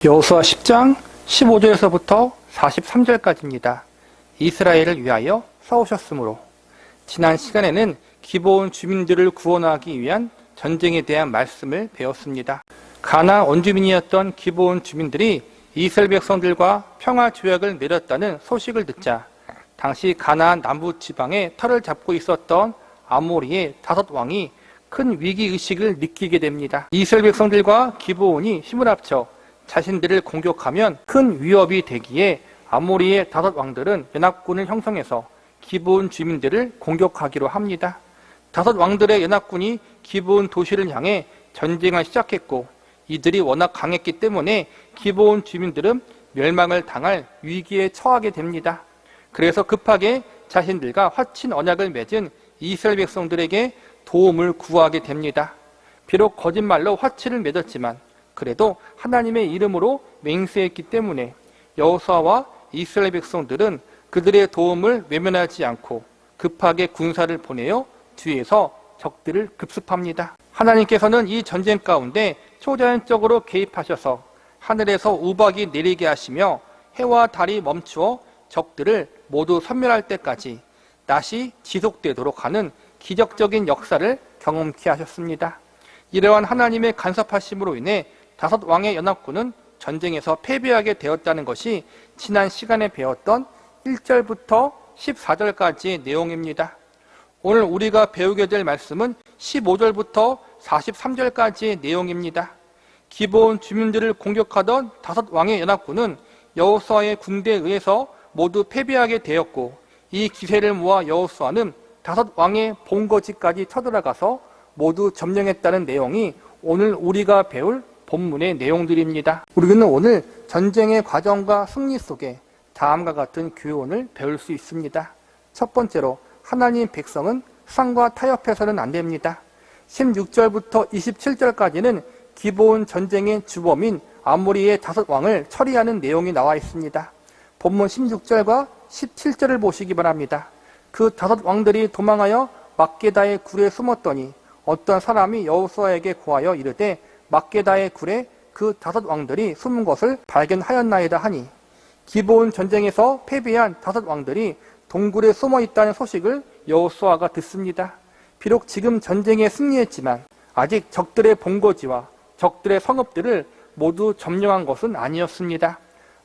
여호수아 10장 15절에서부터 43절까지입니다. 이스라엘을 위하여 싸우셨으므로. 지난 시간에는 기브온 주민들을 구원하기 위한 전쟁에 대한 말씀을 배웠습니다. 가나안 원주민이었던 기브온 주민들이 이스라엘 백성들과 평화 조약을 맺었다는 소식을 듣자 당시 가나안 남부 지방에 터를 잡고 있었던 아모리의 5왕이 큰 위기의식을 느끼게 됩니다. 이스라엘 백성들과 기브온이 힘을 합쳐 자신들을 공격하면 큰 위협이 되기에 아모리의 5왕들은 연합군을 형성해서 기브온 주민들을 공격하기로 합니다. 5왕들의 연합군이 기브온 도시를 향해 전쟁을 시작했고 이들이 워낙 강했기 때문에 기브온 주민들은 멸망을 당할 위기에 처하게 됩니다. 그래서 급하게 자신들과 화친 언약을 맺은 이스라엘 백성들에게 도움을 구하게 됩니다. 비록 거짓말로 화친을 맺었지만 그래도 하나님의 이름으로 맹세했기 때문에 여호수아와 이스라엘 백성들은 그들의 도움을 외면하지 않고 급하게 군사를 보내어 뒤에서 적들을 급습합니다. 하나님께서는 이 전쟁 가운데 초자연적으로 개입하셔서 하늘에서 우박이 내리게 하시며 해와 달이 멈추어 적들을 모두 섬멸할 때까지 낮이 지속되도록 하는 기적적인 역사를 경험케 하셨습니다. 이러한 하나님의 간섭하심으로 인해 5왕의 연합군은 전쟁에서 패배하게 되었다는 것이 지난 시간에 배웠던 1절부터 14절까지의 내용입니다. 오늘 우리가 배우게 될 말씀은 15절부터 43절까지의 내용입니다. 기브온 주민들을 공격하던 5왕의 연합군은 여호수아의 군대에 의해서 모두 패배하게 되었고 이 기세를 모아 여호수아는 5왕의 본거지까지 쳐들어가서 모두 점령했다는 내용이 오늘 우리가 배울 본문의 내용들입니다. 우리는 오늘 전쟁의 과정과 승리 속에 다음과 같은 교훈을 배울 수 있습니다. 첫 번째로 하나님 백성은 상과 타협해서는 안 됩니다. 16절부터 27절까지는 기브온 전쟁의 주범인 아모리의 5왕을 처리하는 내용이 나와 있습니다. 본문 16절과 17절을 보시기 바랍니다. 그 5왕들이 도망하여 막게다의 굴에 숨었더니 어떤 사람이 여호수아에게 고하여 이르되 막게다의 굴에 그 5왕들이 숨은 것을 발견하였나이다 하니 기브온 전쟁에서 패배한 5왕들이 동굴에 숨어 있다는 소식을 여호수아가 듣습니다. 비록 지금 전쟁에 승리했지만 아직 적들의 본거지와 적들의 성읍들을 모두 점령한 것은 아니었습니다.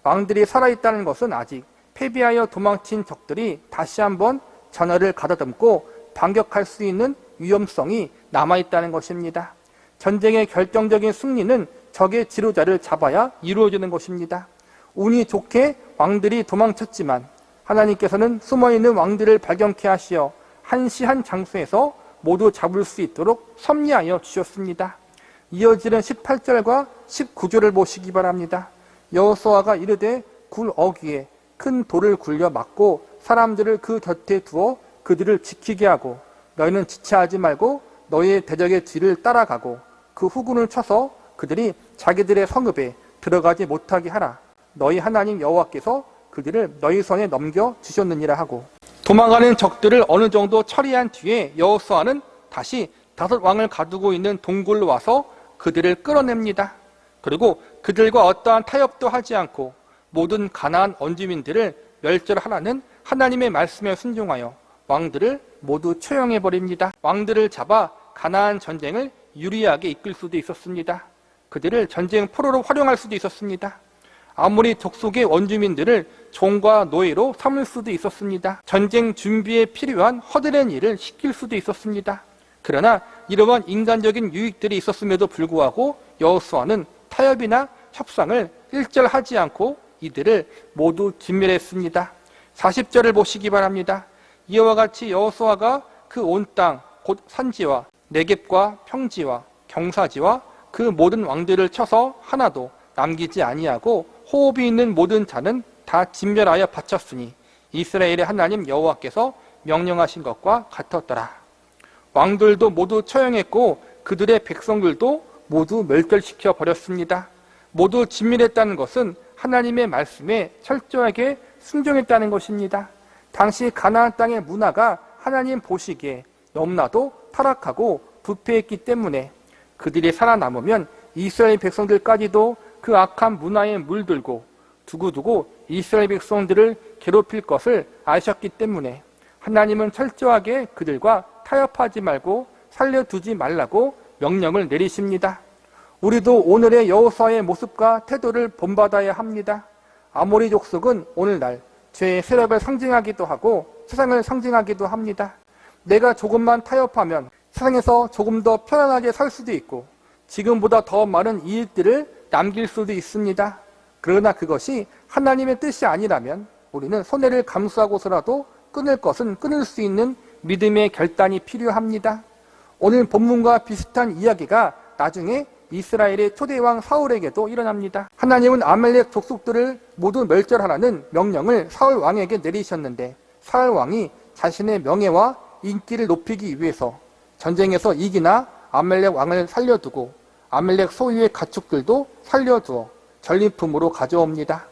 왕들이 살아있다는 것은 아직 패배하여 도망친 적들이 다시 한번 전열을 가다듬고 반격할 수 있는 위험성이 남아있다는 것입니다. 전쟁의 결정적인 승리는 적의 지도자를 잡아야 이루어지는 것입니다. 운이 좋게 왕들이 도망쳤지만 하나님께서는 숨어있는 왕들을 발견케 하시어 한시한 장소에서 모두 잡을 수 있도록 섭리하여 주셨습니다. 이어지는 18절과 19절을 보시기 바랍니다. 여호수아가 이르되 굴 어귀에 큰 돌을 굴려 막고 사람들을 그 곁에 두어 그들을 지키게 하고 너희는 지체하지 말고 너희의 대적의 뒤를 따라가고 그 후군을 쳐서 그들이 자기들의 성읍에 들어가지 못하게 하라. 너희 하나님 여호와께서 그들을 너희 손에 넘겨 주셨느니라 하고 도망가는 적들을 어느 정도 처리한 뒤에 여호수아는 다시 5왕을 가두고 있는 동굴로 와서 그들을 끌어냅니다. 그리고 그들과 어떠한 타협도 하지 않고 모든 가나안 원주민들을 멸절하라는 하나님의 말씀에 순종하여 왕들을 모두 처형해버립니다. 왕들을 잡아 가나안 전쟁을 유리하게 이끌 수도 있었습니다. 그들을 전쟁 포로로 활용할 수도 있었습니다. 아모리 족속의 원주민들을 종과 노예로 삼을 수도 있었습니다. 전쟁 준비에 필요한 허드렛 일을 시킬 수도 있었습니다. 그러나 이러한 인간적인 유익들이 있었음에도 불구하고 여호수아는 타협이나 협상을 일절하지 않고 이들을 모두 진멸했습니다. 40절을 보시기 바랍니다. 이와 같이 여호수아가 그 온 땅 곧 산지와 네겝과 평지와 경사지와 그 모든 왕들을 쳐서 하나도 남기지 아니하고 호흡이 있는 모든 자는 다 진멸하여 바쳤으니 이스라엘의 하나님 여호와께서 명령하신 것과 같았더라. 왕들도 모두 처형했고 그들의 백성들도 모두 멸절시켜 버렸습니다. 모두 진멸했다는 것은 하나님의 말씀에 철저하게 순종했다는 것입니다. 당시 가나안 땅의 문화가 하나님 보시기에 너무나도 타락하고 부패했기 때문에 그들이 살아남으면 이스라엘 백성들까지도 그 악한 문화에 물들고 두고두고 이스라엘 백성들을 괴롭힐 것을 아셨기 때문에 하나님은 철저하게 그들과 타협하지 말고 살려두지 말라고 명령을 내리십니다. 우리도 오늘의 여호수아의 모습과 태도를 본받아야 합니다. 아모리 족속은 오늘날 죄의 세력을 상징하기도 하고 세상을 상징하기도 합니다. 내가 조금만 타협하면 세상에서 조금 더 편안하게 살 수도 있고 지금보다 더 많은 이익들을 남길 수도 있습니다. 그러나 그것이 하나님의 뜻이 아니라면 우리는 손해를 감수하고서라도 끊을 것은 끊을 수 있는 믿음의 결단이 필요합니다. 오늘 본문과 비슷한 이야기가 나중에 이스라엘의 초대왕 사울에게도 일어납니다. 하나님은 아말렉 족속들을 모두 멸절하라는 명령을 사울 왕에게 내리셨는데 사울 왕이 자신의 명예와 인기를 높이기 위해서 전쟁에서 이기나 아말렉 왕을 살려두고 아말렉 소유의 가축들도 살려두어 전리품으로 가져옵니다.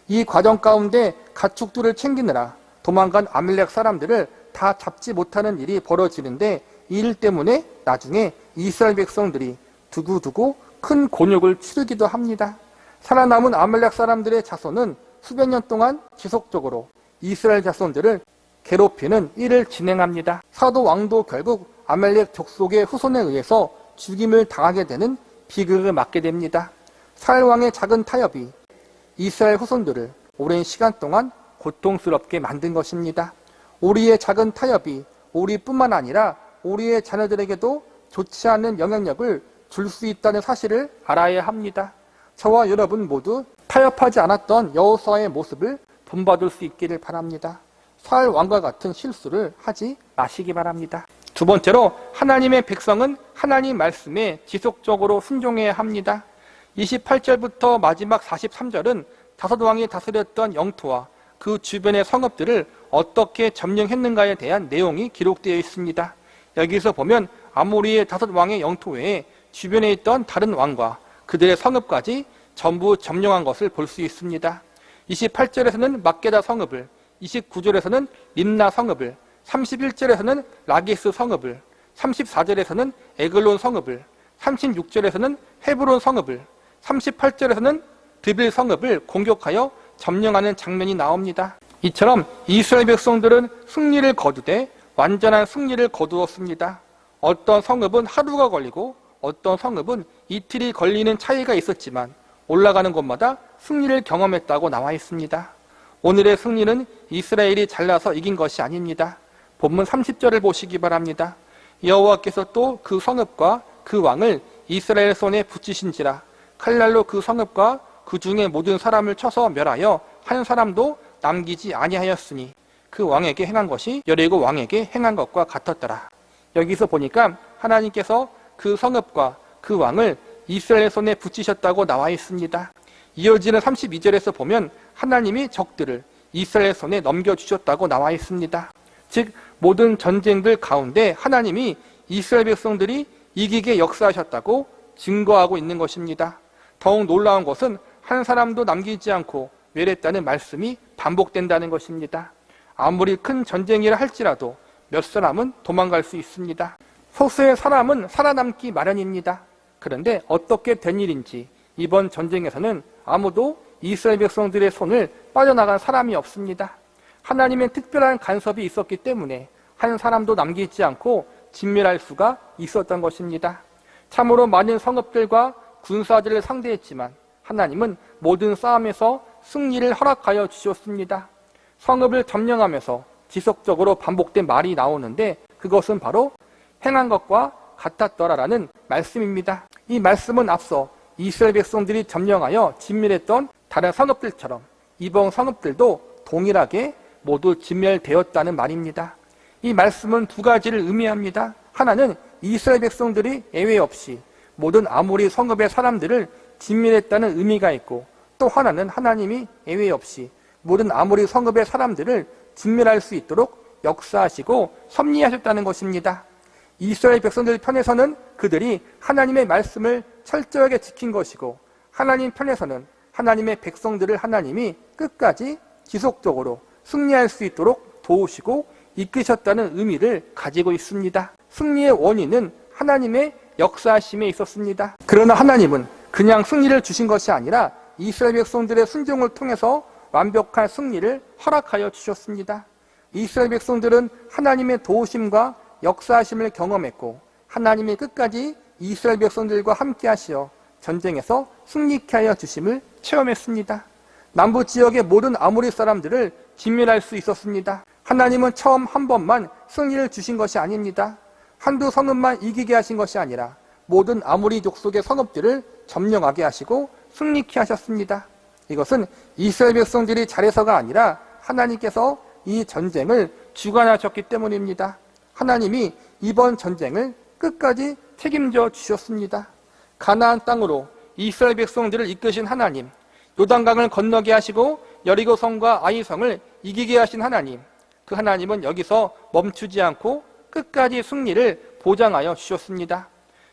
이 과정 가운데 가축들을 챙기느라 도망간 아말렉 사람들을 다 잡지 못하는 일이 벌어지는데 이 일 때문에 나중에 이스라엘 백성들이 두고두고 큰 곤욕을 치르기도 합니다. 살아남은 아말렉 사람들의 자손은 수백 년 동안 지속적으로 이스라엘 자손들을 괴롭히는 일을 진행합니다. 사도 왕도 결국 아말렉 족속의 후손에 의해서 죽임을 당하게 되는 비극을 맞게 됩니다. 사울 왕의 작은 타협이 이스라엘 후손들을 오랜 시간 동안 고통스럽게 만든 것입니다. 우리의 작은 타협이 우리뿐만 아니라 우리의 자녀들에게도 좋지 않은 영향력을 줄 수 있다는 사실을 알아야 합니다. 저와 여러분 모두 타협하지 않았던 여호수아의 모습을 본받을 수 있기를 바랍니다. 사울 왕과 같은 실수를 하지 마시기 바랍니다. 두 번째로 하나님의 백성은 하나님 말씀에 지속적으로 순종해야 합니다. 28절부터 마지막 43절은 다섯 왕이 다스렸던 영토와 그 주변의 성읍들을 어떻게 점령했는가에 대한 내용이 기록되어 있습니다. 여기서 보면 아모리의 다섯 왕의 영토 외에 주변에 있던 다른 왕과 그들의 성읍까지 전부 점령한 것을 볼 수 있습니다. 28절에서는 막게다 성읍을, 29절에서는 림나 성읍을, 31절에서는 라기스 성읍을, 34절에서는 에글론 성읍을, 36절에서는 헤브론 성읍을, 38절에서는 드빌 성읍을 공격하여 점령하는 장면이 나옵니다. 이처럼 이스라엘 백성들은 승리를 거두되 완전한 승리를 거두었습니다. 어떤 성읍은 하루가 걸리고 어떤 성읍은 이틀이 걸리는 차이가 있었지만 올라가는 곳마다 승리를 경험했다고 나와 있습니다. 오늘의 승리는 이스라엘이 잘나서 이긴 것이 아닙니다. 본문 30절을 보시기 바랍니다. 여호와께서 또 그 성읍과 그 왕을 이스라엘 손에 붙이신지라 칼날로 그 성읍과 그 중에 모든 사람을 쳐서 멸하여 한 사람도 남기지 아니하였으니 그 왕에게 행한 것이 여리고 왕에게 행한 것과 같았더라. 여기서 보니까 하나님께서 그 성읍과 그 왕을 이스라엘 손에 붙이셨다고 나와 있습니다. 이어지는 32절에서 보면 하나님이 적들을 이스라엘 손에 넘겨주셨다고 나와 있습니다. 즉 모든 전쟁들 가운데 하나님이 이스라엘 백성들이 이기게 역사하셨다고 증거하고 있는 것입니다. 더욱 놀라운 것은 한 사람도 남기지 않고 멸했다는 말씀이 반복된다는 것입니다. 아무리 큰 전쟁이라 할지라도 몇 사람은 도망갈 수 있습니다. 소수의 사람은 살아남기 마련입니다. 그런데 어떻게 된 일인지 이번 전쟁에서는 아무도 이스라엘 백성들의 손을 빠져나간 사람이 없습니다. 하나님의 특별한 간섭이 있었기 때문에 한 사람도 남기지 않고 진멸할 수가 있었던 것입니다. 참으로 많은 성읍들과 군사들을 상대했지만 하나님은 모든 싸움에서 승리를 허락하여 주셨습니다. 성읍을 점령하면서 지속적으로 반복된 말이 나오는데 그것은 바로 행한 것과 같았더라라는 말씀입니다. 이 말씀은 앞서 이스라엘 백성들이 점령하여 진멸했던 다른 성읍들처럼 이번 성읍들도 동일하게 모두 진멸되었다는 말입니다. 이 말씀은 두 가지를 의미합니다. 하나는 이스라엘 백성들이 예외 없이 모든 아모리 성읍의 사람들을 진멸했다는 의미가 있고 또 하나는 하나님이 예외 없이 모든 아모리 성읍의 사람들을 진멸할 수 있도록 역사하시고 섭리하셨다는 것입니다. 이스라엘 백성들 편에서는 그들이 하나님의 말씀을 철저하게 지킨 것이고 하나님 편에서는 하나님의 백성들을 하나님이 끝까지 지속적으로 승리할 수 있도록 도우시고 이끄셨다는 의미를 가지고 있습니다. 승리의 원인은 하나님의 역사하심에 있었습니다. 그러나 하나님은 그냥 승리를 주신 것이 아니라 이스라엘 백성들의 순종을 통해서 완벽한 승리를 허락하여 주셨습니다. 이스라엘 백성들은 하나님의 도우심과 역사하심을 경험했고 하나님이 끝까지 이스라엘 백성들과 함께 하시어 전쟁에서 승리케 하여 주심을 체험했습니다. 남부 지역의 모든 아모리 사람들을 진멸할 수 있었습니다. 하나님은 처음 한 번만 승리를 주신 것이 아닙니다. 한두 성읍만 이기게 하신 것이 아니라 모든 아모리 족속의 성읍들을 점령하게 하시고 승리케 하셨습니다. 이것은 이스라엘 백성들이 잘해서가 아니라 하나님께서 이 전쟁을 주관하셨기 때문입니다. 하나님이 이번 전쟁을 끝까지 책임져 주셨습니다. 가나안 땅으로 이스라엘 백성들을 이끄신 하나님, 요단강을 건너게 하시고 여리고성과 아이성을 이기게 하신 하나님, 그 하나님은 여기서 멈추지 않고 끝까지 승리를 보장하여 주셨습니다.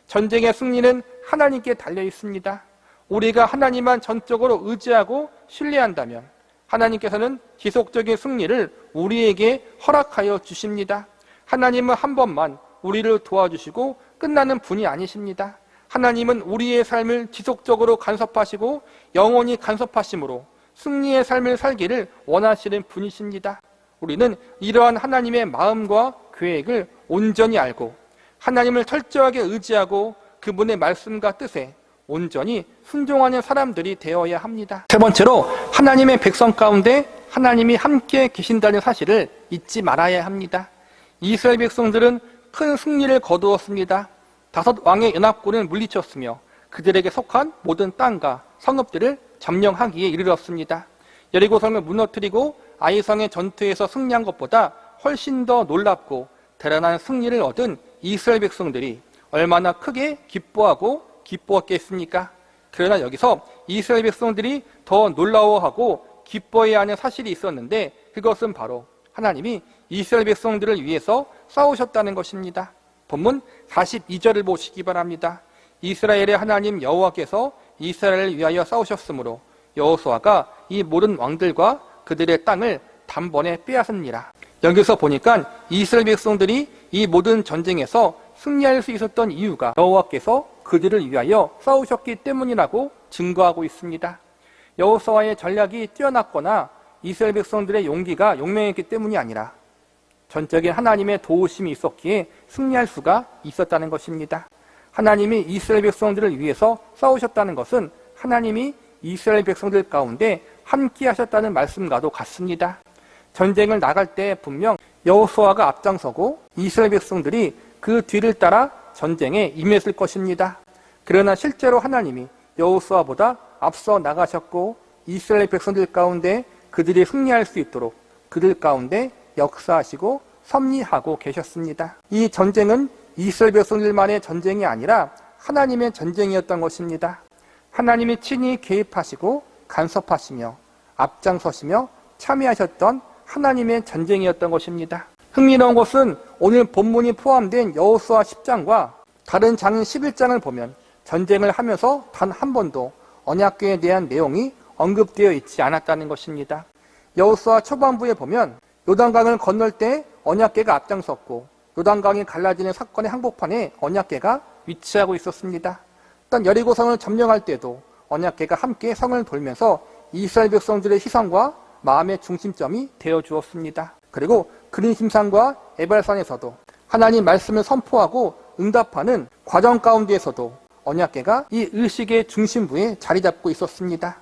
전쟁의 승리는 하나님께 달려 있습니다. 우리가 하나님만 전적으로 의지하고 신뢰한다면 하나님께서는 지속적인 승리를 우리에게 허락하여 주십니다. 하나님은 한 번만 우리를 도와주시고 끝나는 분이 아니십니다. 하나님은 우리의 삶을 지속적으로 간섭하시고 영원히 간섭하심으로 승리의 삶을 살기를 원하시는 분이십니다. 우리는 이러한 하나님의 마음과 계획을 온전히 알고 하나님을 철저하게 의지하고 그분의 말씀과 뜻에 온전히 순종하는 사람들이 되어야 합니다. 세 번째로 하나님의 백성 가운데 하나님이 함께 계신다는 사실을 잊지 말아야 합니다. 이스라엘 백성들은 큰 승리를 거두었습니다. 5 왕의 연합군을 물리쳤으며 그들에게 속한 모든 땅과 성읍들을 점령하기에 이르렀습니다. 여리고성을 무너뜨리고 아이성의 전투에서 승리한 것보다 훨씬 더 놀랍고 대단한 승리를 얻은 이스라엘 백성들이 얼마나 크게 기뻐하고 기뻐했겠습니까? 그러나 여기서 이스라엘 백성들이 더 놀라워하고 기뻐해야 하는 사실이 있었는데 그것은 바로 하나님이 이스라엘 백성들을 위해서 싸우셨다는 것입니다. 본문 42절을 보시기 바랍니다. 이스라엘의 하나님 여호와께서 이스라엘을 위하여 싸우셨으므로 여호수아가 이 모든 왕들과 그들의 땅을 단번에 빼앗으니라. 여기서 보니까 이스라엘 백성들이 이 모든 전쟁에서 승리할 수 있었던 이유가 여호와께서 그들을 위하여 싸우셨기 때문이라고 증거하고 있습니다. 여호수아의 전략이 뛰어났거나 이스라엘 백성들의 용기가 용맹했기 때문이 아니라 전적인 하나님의 도우심이 있었기에 승리할 수가 있었다는 것입니다. 하나님이 이스라엘 백성들을 위해서 싸우셨다는 것은 하나님이 이스라엘 백성들 가운데 함께 하셨다는 말씀과도 같습니다. 전쟁을 나갈 때 분명 여호수아가 앞장서고 이스라엘 백성들이 그 뒤를 따라 전쟁에 임했을 것입니다. 그러나 실제로 하나님이 여호수아보다 앞서 나가셨고 이스라엘 백성들 가운데 그들이 승리할 수 있도록 그들 가운데 역사하시고 섭리하고 계셨습니다. 이 전쟁은 이스라엘 백성들만의 전쟁이 아니라 하나님의 전쟁이었던 것입니다. 하나님이 친히 개입하시고 간섭하시며 앞장서시며 참여하셨던 하나님의 전쟁이었던 것입니다. 흥미로운 것은 오늘 본문이 포함된 여호수아 10장과 다른 장인 11장을 보면 전쟁을 하면서 단 한 번도 언약궤에 대한 내용이 언급되어 있지 않았다는 것입니다. 여호수아 초반부에 보면 요단강을 건널 때 언약궤가 앞장섰고 요단강이 갈라지는 사건의 항복판에 언약궤가 위치하고 있었습니다. 또 여리고성을 점령할 때도 언약궤가 함께 성을 돌면서 이스라엘 백성들의 시선과 마음의 중심점이 되어 주었습니다. 그리고 그린심산과 에발산에서도 하나님 말씀을 선포하고 응답하는 과정 가운데에서도 언약궤가 이 의식의 중심부에 자리 잡고 있었습니다.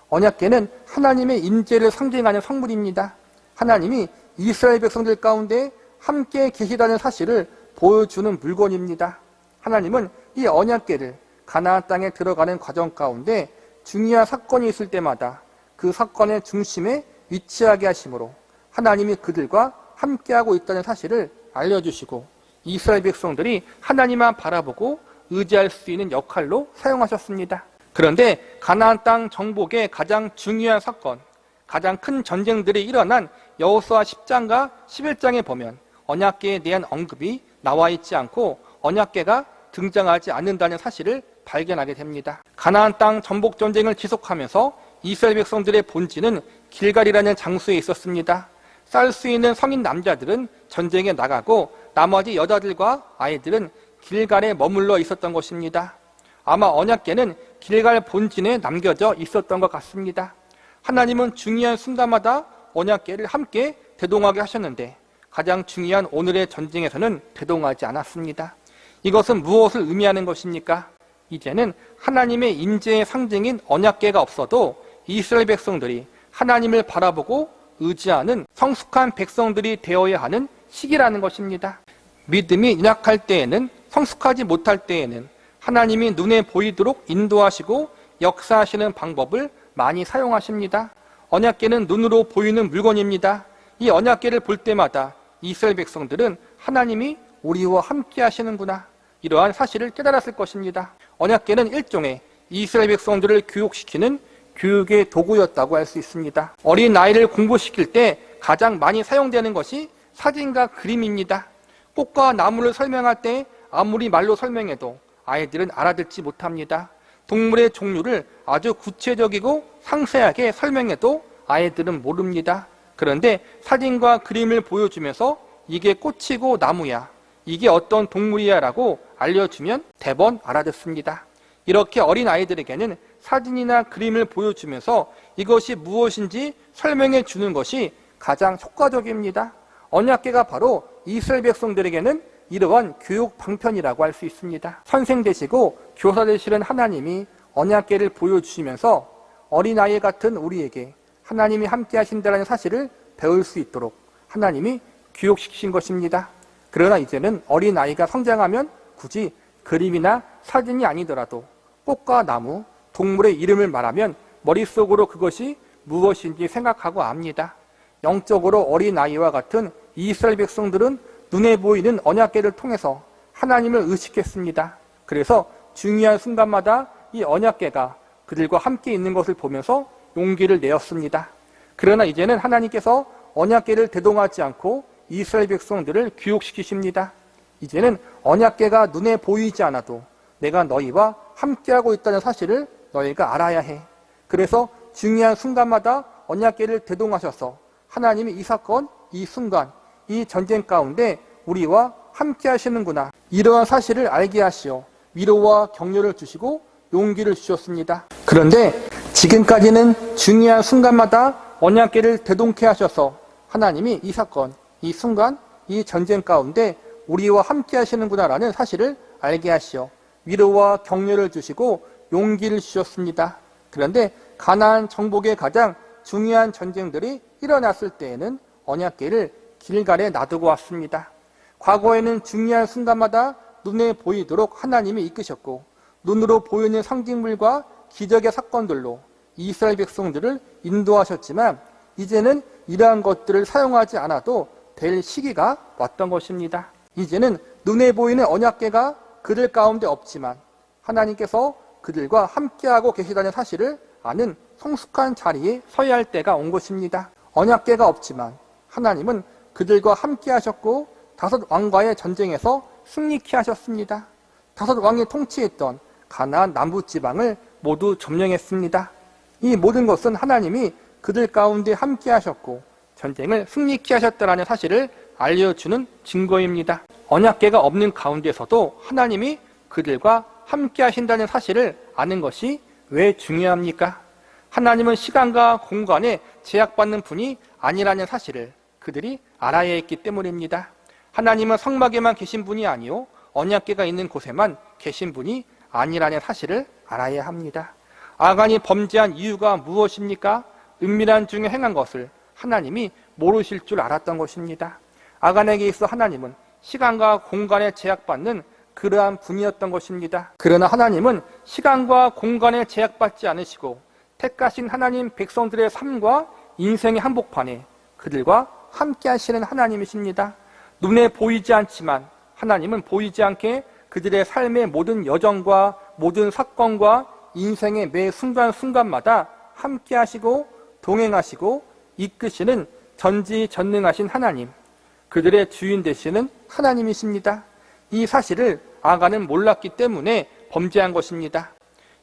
언약궤는 하나님의 임재를 상징하는 성물입니다. 하나님이 이스라엘 백성들 가운데 함께 계시다는 사실을 보여주는 물건입니다. 하나님은 이 언약궤를 가나안 땅에 들어가는 과정 가운데 중요한 사건이 있을 때마다 그 사건의 중심에 위치하게 하심으로 하나님이 그들과 함께하고 있다는 사실을 알려주시고 이스라엘 백성들이 하나님만 바라보고 의지할 수 있는 역할로 사용하셨습니다. 그런데 가나안 땅 정복의 가장 중요한 사건, 가장 큰 전쟁들이 일어난 여호수아 10장과 11장에 보면 언약궤에 대한 언급이 나와 있지 않고 언약궤가 등장하지 않는다는 사실을 발견하게 됩니다. 가나안 땅 정복 전쟁을 지속하면서 이스라엘 백성들의 본지는 길갈이라는 장소에 있었습니다. 쌀 수 있는 성인 남자들은 전쟁에 나가고 나머지 여자들과 아이들은 길갈에 머물러 있었던 것입니다. 아마 언약궤는 길갈 본진에 남겨져 있었던 것 같습니다. 하나님은 중요한 순간마다 언약궤를 함께 대동하게 하셨는데 가장 중요한 오늘의 전쟁에서는 대동하지 않았습니다. 이것은 무엇을 의미하는 것입니까? 이제는 하나님의 임재의 상징인 언약궤가 없어도 이스라엘 백성들이 하나님을 바라보고 의지하는 성숙한 백성들이 되어야 하는 시기라는 것입니다. 믿음이 연약할 때에는, 성숙하지 못할 때에는 하나님이 눈에 보이도록 인도하시고 역사하시는 방법을 많이 사용하십니다. 언약궤는 눈으로 보이는 물건입니다. 이 언약궤를 볼 때마다 이스라엘 백성들은 하나님이 우리와 함께 하시는구나, 이러한 사실을 깨달았을 것입니다. 언약궤는 일종의 이스라엘 백성들을 교육시키는 교육의 도구였다고 할 수 있습니다. 어린 아이를 공부시킬 때 가장 많이 사용되는 것이 사진과 그림입니다. 꽃과 나무를 설명할 때 아무리 말로 설명해도 아이들은 알아듣지 못합니다. 동물의 종류를 아주 구체적이고 상세하게 설명해도 아이들은 모릅니다. 그런데 사진과 그림을 보여주면서 이게 꽃이고 나무야, 이게 어떤 동물이야 라고 알려주면 대번 알아듣습니다. 이렇게 어린 아이들에게는 사진이나 그림을 보여주면서 이것이 무엇인지 설명해 주는 것이 가장 효과적입니다. 언약궤가 바로 이스라엘 백성들에게는 이러한 교육 방편이라고 할 수 있습니다. 선생 되시고 교사 되시는 하나님이 언약궤를 보여주시면서 어린아이 같은 우리에게 하나님이 함께 하신다는 사실을 배울 수 있도록 하나님이 교육시키신 것입니다. 그러나 이제는 어린아이가 성장하면 굳이 그림이나 사진이 아니더라도 꽃과 나무, 동물의 이름을 말하면 머릿속으로 그것이 무엇인지 생각하고 압니다. 영적으로 어린아이와 같은 이스라엘 백성들은 눈에 보이는 언약궤를 통해서 하나님을 의식했습니다. 그래서 중요한 순간마다 이 언약궤가 그들과 함께 있는 것을 보면서 용기를 내었습니다. 그러나 이제는 하나님께서 언약궤를 대동하지 않고 이스라엘 백성들을 교육시키십니다. 이제는 언약궤가 눈에 보이지 않아도 내가 너희와 함께하고 있다는 사실을 너희가 알아야 해. 그래서 중요한 순간마다 언약궤를 대동하셔서 하나님이 이 사건, 이 순간, 이 전쟁 가운데 우리와 함께 하시는구나, 이러한 사실을 알게 하시어 위로와 격려를 주시고 용기를 주셨습니다. 그런데 지금까지는 중요한 순간마다 언약궤를 대동케 하셔서 하나님이 이 사건, 이 순간, 이 전쟁 가운데 우리와 함께 하시는구나라는 사실을 알게 하시어 위로와 격려를 주시고 용기를 주셨습니다. 그런데 가나안 정복의 가장 중요한 전쟁들이 일어났을 때에는 언약궤를 길갈에 놔두고 왔습니다. 과거에는 중요한 순간마다 눈에 보이도록 하나님이 이끄셨고 눈으로 보이는 상징물과 기적의 사건들로 이스라엘 백성들을 인도하셨지만 이제는 이러한 것들을 사용하지 않아도 될 시기가 왔던 것입니다. 이제는 눈에 보이는 언약궤가 그들 가운데 없지만 하나님께서 그들과 함께하고 계시다는 사실을 아는 성숙한 자리에 서야 할 때가 온 것입니다. 언약궤가 없지만 하나님은 그들과 함께 하셨고 다섯 왕과의 전쟁에서 승리케 하셨습니다. 다섯 왕이 통치했던 가나안 남부지방을 모두 점령했습니다. 이 모든 것은 하나님이 그들 가운데 함께 하셨고 전쟁을 승리케 하셨다는 사실을 알려주는 증거입니다. 언약궤가 없는 가운데서도 하나님이 그들과 함께 하신다는 사실을 아는 것이 왜 중요합니까? 하나님은 시간과 공간에 제약받는 분이 아니라는 사실을 그들이 알아야 했기 때문입니다. 하나님은 성막에만 계신 분이 아니요 언약궤가 있는 곳에만 계신 분이 아니라는 사실을 알아야 합니다. 아간이 범죄한 이유가 무엇입니까? 은밀한 중에 행한 것을 하나님이 모르실 줄 알았던 것입니다. 아간에게 있어 하나님은 시간과 공간에 제약받는 그러한 분이었던 것입니다. 그러나 하나님은 시간과 공간에 제약받지 않으시고 택하신 하나님 백성들의 삶과 인생의 한복판에 그들과 함께 하시는 하나님이십니다. 눈에 보이지 않지만 하나님은 보이지 않게 그들의 삶의 모든 여정과 모든 사건과 인생의 매 순간순간마다 함께 하시고 동행하시고 이끄시는 전지전능하신 하나님, 그들의 주인 되시는 하나님이십니다. 이 사실을 아간은 몰랐기 때문에 범죄한 것입니다.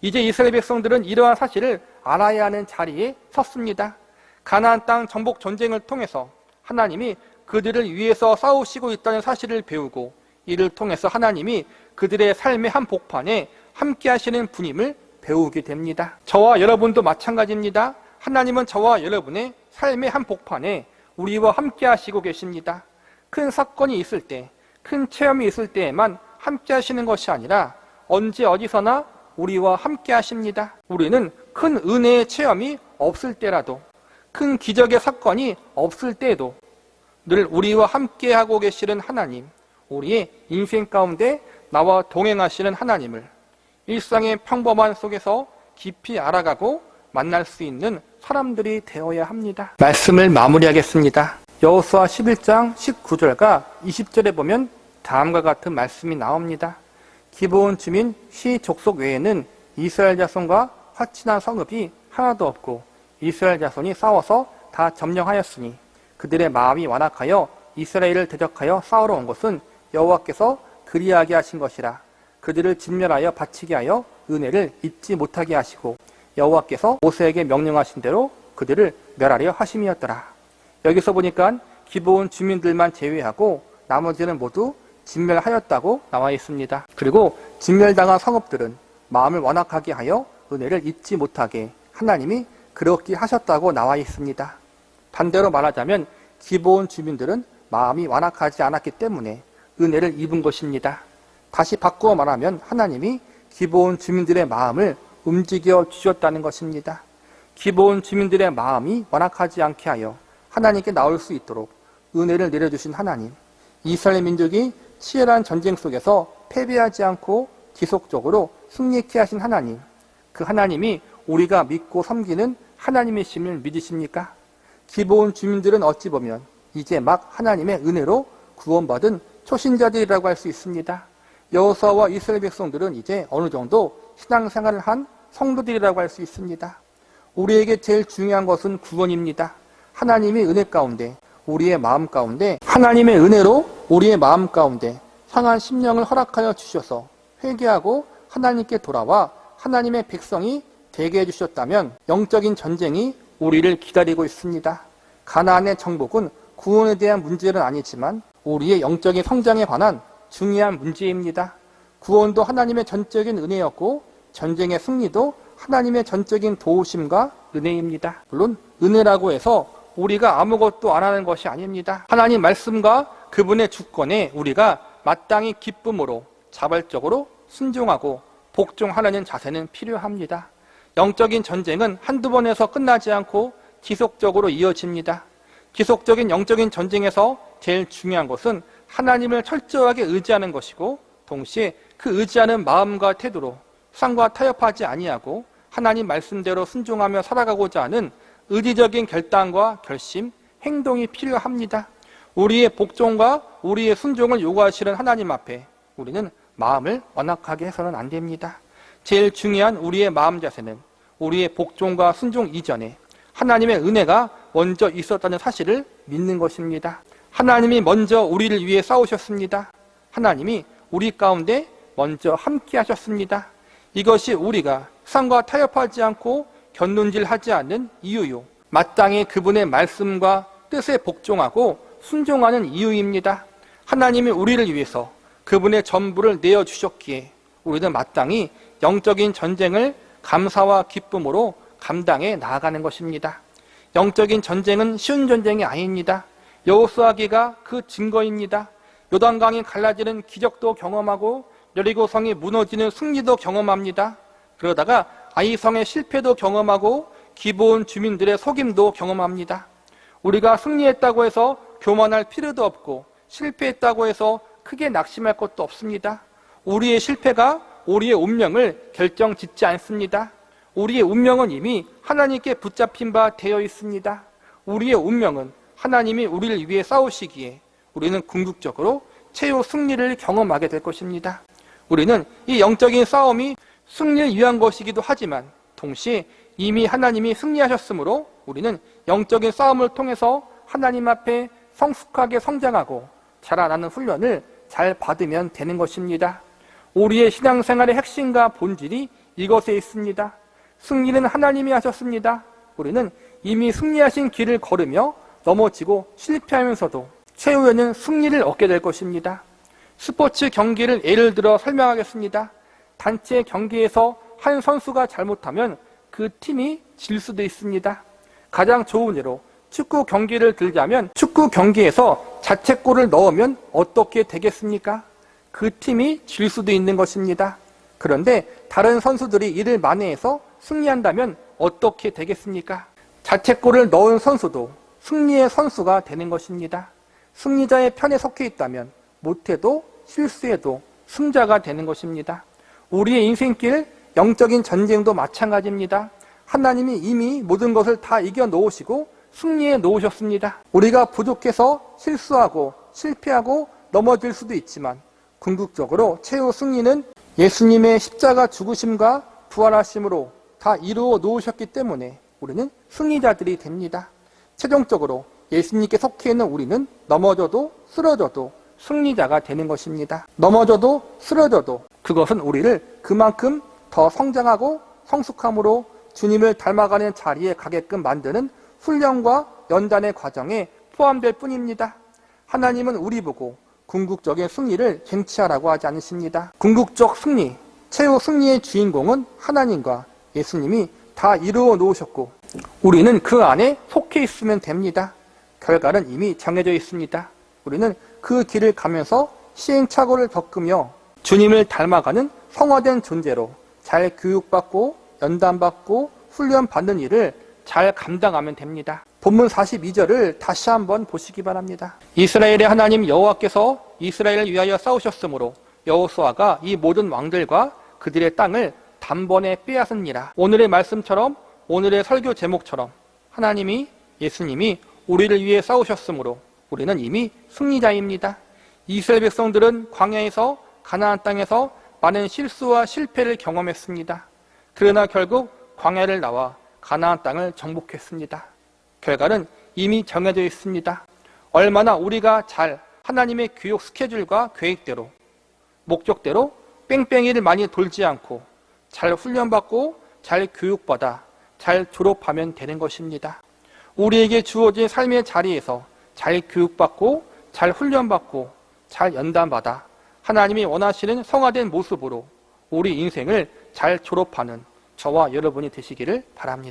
이제 이스라엘 백성들은 이러한 사실을 알아야 하는 자리에 섰습니다. 가나안 땅 정복 전쟁을 통해서 하나님이 그들을 위해서 싸우시고 있다는 사실을 배우고 이를 통해서 하나님이 그들의 삶의 한복판에 함께 하시는 분임을 배우게 됩니다. 저와 여러분도 마찬가지입니다. 하나님은 저와 여러분의 삶의 한복판에 우리와 함께 하시고 계십니다. 큰 사건이 있을 때, 큰 체험이 있을 때에만 함께 하시는 것이 아니라 언제 어디서나 우리와 함께 하십니다. 우리는 큰 은혜의 체험이 없을 때라도, 큰 기적의 사건이 없을 때에도 늘 우리와 함께 하고 계시는 하나님, 우리의 인생 가운데 나와 동행하시는 하나님을 일상의 평범한 속에서 깊이 알아가고 만날 수 있는 사람들이 되어야 합니다. 말씀을 마무리하겠습니다. 여호수아 11장 19절과 20절에 보면 다음과 같은 말씀이 나옵니다. 기브온 주민 시 족속 외에는 이스라엘 자손과 화친한 성읍이 하나도 없고 이스라엘 자손이 싸워서 다 점령하였으니 그들의 마음이 완악하여 이스라엘을 대적하여 싸우러 온 것은 여호와께서 그리하게 하신 것이라. 그들을 진멸하여 바치게 하여 은혜를 잊지 못하게 하시고 여호와께서 모세에게 명령하신 대로 그들을 멸하려 하심이었더라. 여기서 보니까 기브온 주민들만 제외하고 나머지는 모두 진멸하였다고 나와 있습니다. 그리고 진멸당한 성읍들은 마음을 완악하게 하여 은혜를 잊지 못하게 하나님이 그렇게 하셨다고 나와 있습니다. 반대로 말하자면 기브온 주민들은 마음이 완악하지 않았기 때문에 은혜를 입은 것입니다. 다시 바꾸어 말하면 하나님이 기브온 주민들의 마음을 움직여 주셨다는 것입니다. 기브온 주민들의 마음이 완악하지 않게 하여 하나님께 나올 수 있도록 은혜를 내려주신 하나님, 이스라엘 민족이 치열한 전쟁 속에서 패배하지 않고 지속적으로 승리케 하신 하나님, 그 하나님이 우리가 믿고 섬기는 하나님이심을 믿으십니까? 기브온 주민들은 어찌 보면 이제 막 하나님의 은혜로 구원받은 초신자들이라고 할 수 있습니다. 여호수아와 이스라엘 백성들은 이제 어느 정도 신앙생활을 한 성도들이라고 할 수 있습니다. 우리에게 제일 중요한 것은 구원입니다. 하나님의 은혜 가운데, 우리의 마음 가운데, 하나님의 은혜로 우리의 마음 가운데 상한 심령을 허락하여 주셔서 회개하고 하나님께 돌아와 하나님의 백성이 되게 해주셨다면 영적인 전쟁이 우리를 기다리고 있습니다. 가나안의 정복은 구원에 대한 문제는 아니지만 우리의 영적인 성장에 관한 중요한 문제입니다. 구원도 하나님의 전적인 은혜였고 전쟁의 승리도 하나님의 전적인 도우심과 은혜입니다. 물론 은혜라고 해서 우리가 아무것도 안 하는 것이 아닙니다. 하나님 말씀과 그분의 주권에 우리가 마땅히 기쁨으로 자발적으로 순종하고 복종하려는 자세는 필요합니다. 영적인 전쟁은 한두 번에서 끝나지 않고 지속적으로 이어집니다. 지속적인 영적인 전쟁에서 제일 중요한 것은 하나님을 철저하게 의지하는 것이고 동시에 그 의지하는 마음과 태도로 세상과 타협하지 아니하고 하나님 말씀대로 순종하며 살아가고자 하는 의지적인 결단과 결심, 행동이 필요합니다. 우리의 복종과 우리의 순종을 요구하시는 하나님 앞에 우리는 마음을 완악하게 해서는 안 됩니다. 제일 중요한 우리의 마음 자세는 우리의 복종과 순종 이전에 하나님의 은혜가 먼저 있었다는 사실을 믿는 것입니다. 하나님이 먼저 우리를 위해 싸우셨습니다. 하나님이 우리 가운데 먼저 함께 하셨습니다. 이것이 우리가 세상과 타협하지 않고 곁눈질하지 않는 이유요, 마땅히 그분의 말씀과 뜻에 복종하고 순종하는 이유입니다. 하나님이 우리를 위해서 그분의 전부를 내어주셨기에 우리는 마땅히 영적인 전쟁을 감사와 기쁨으로 감당해 나아가는 것입니다. 영적인 전쟁은 쉬운 전쟁이 아닙니다. 여호수아기가 그 증거입니다. 요단강이 갈라지는 기적도 경험하고 여리고성이 무너지는 승리도 경험합니다. 그러다가 아이성의 실패도 경험하고 기브온 주민들의 속임도 경험합니다. 우리가 승리했다고 해서 교만할 필요도 없고 실패했다고 해서 크게 낙심할 것도 없습니다. 우리의 실패가 우리의 운명을 결정짓지 않습니다. 우리의 운명은 이미 하나님께 붙잡힌 바 되어 있습니다. 우리의 운명은 하나님이 우리를 위해 싸우시기에 우리는 궁극적으로 최후 승리를 경험하게 될 것입니다. 우리는 이 영적인 싸움이 승리를 위한 것이기도 하지만 동시에 이미 하나님이 승리하셨으므로 우리는 영적인 싸움을 통해서 하나님 앞에 성숙하게 성장하고 자라나는 훈련을 잘 받으면 되는 것입니다. 우리의 신앙생활의 핵심과 본질이 이것에 있습니다. 승리는 하나님이 하셨습니다. 우리는 이미 승리하신 길을 걸으며 넘어지고 실패하면서도 최후에는 승리를 얻게 될 것입니다. 스포츠 경기를 예를 들어 설명하겠습니다. 단체 경기에서 한 선수가 잘못하면 그 팀이 질 수도 있습니다. 가장 좋은 예로 축구 경기를 들자면 축구 경기에서 자책골을 넣으면 어떻게 되겠습니까? 그 팀이 질 수도 있는 것입니다. 그런데 다른 선수들이 이를 만회해서 승리한다면 어떻게 되겠습니까? 자책골을 넣은 선수도 승리의 선수가 되는 것입니다. 승리자의 편에 속해 있다면 못해도 실수해도 승자가 되는 것입니다. 우리의 인생길 영적인 전쟁도 마찬가지입니다. 하나님이 이미 모든 것을 다 이겨 놓으시고 승리해 놓으셨습니다. 우리가 부족해서 실수하고 실패하고 넘어질 수도 있지만 궁극적으로 최후 승리는 예수님의 십자가 죽으심과 부활하심으로 다 이루어 놓으셨기 때문에 우리는 승리자들이 됩니다. 최종적으로 예수님께 속해 있는 우리는 넘어져도 쓰러져도 승리자가 되는 것입니다. 넘어져도 쓰러져도 그것은 우리를 그만큼 더 성장하고 성숙함으로 주님을 닮아가는 자리에 가게끔 만드는 훈련과 연단의 과정에 포함될 뿐입니다. 하나님은 우리 보고 궁극적인 승리를 쟁취하라고 하지 않으십니다. 궁극적 승리, 최후 승리의 주인공은 하나님과 예수님이 다 이루어 놓으셨고 우리는 그 안에 속해 있으면 됩니다. 결과는 이미 정해져 있습니다. 우리는 그 길을 가면서 시행착오를 겪으며 주님을 닮아가는 성화된 존재로 잘 교육받고 연단받고 훈련받는 일을 잘 감당하면 됩니다. 본문 42절을 다시 한번 보시기 바랍니다. 이스라엘의 하나님 여호와께서 이스라엘을 위하여 싸우셨으므로 여호수아가 이 모든 왕들과 그들의 땅을 단번에 빼앗으니라. 오늘의 말씀처럼 오늘의 설교 제목처럼 하나님이 예수님이 우리를 위해 싸우셨으므로 우리는 이미 승리자입니다. 이스라엘 백성들은 광야에서 가나안 땅에서 많은 실수와 실패를 경험했습니다. 그러나 결국 광야를 나와 가나안 땅을 정복했습니다. 결과는 이미 정해져 있습니다. 얼마나 우리가 잘 하나님의 교육 스케줄과 계획대로 목적대로 뺑뺑이를 많이 돌지 않고 잘 훈련받고 잘 교육받아 잘 졸업하면 되는 것입니다. 우리에게 주어진 삶의 자리에서 잘 교육받고 잘 훈련받고 잘 연단받아 하나님이 원하시는 성화된 모습으로 우리 인생을 잘 졸업하는 저와 여러분이 되시기를 바랍니다.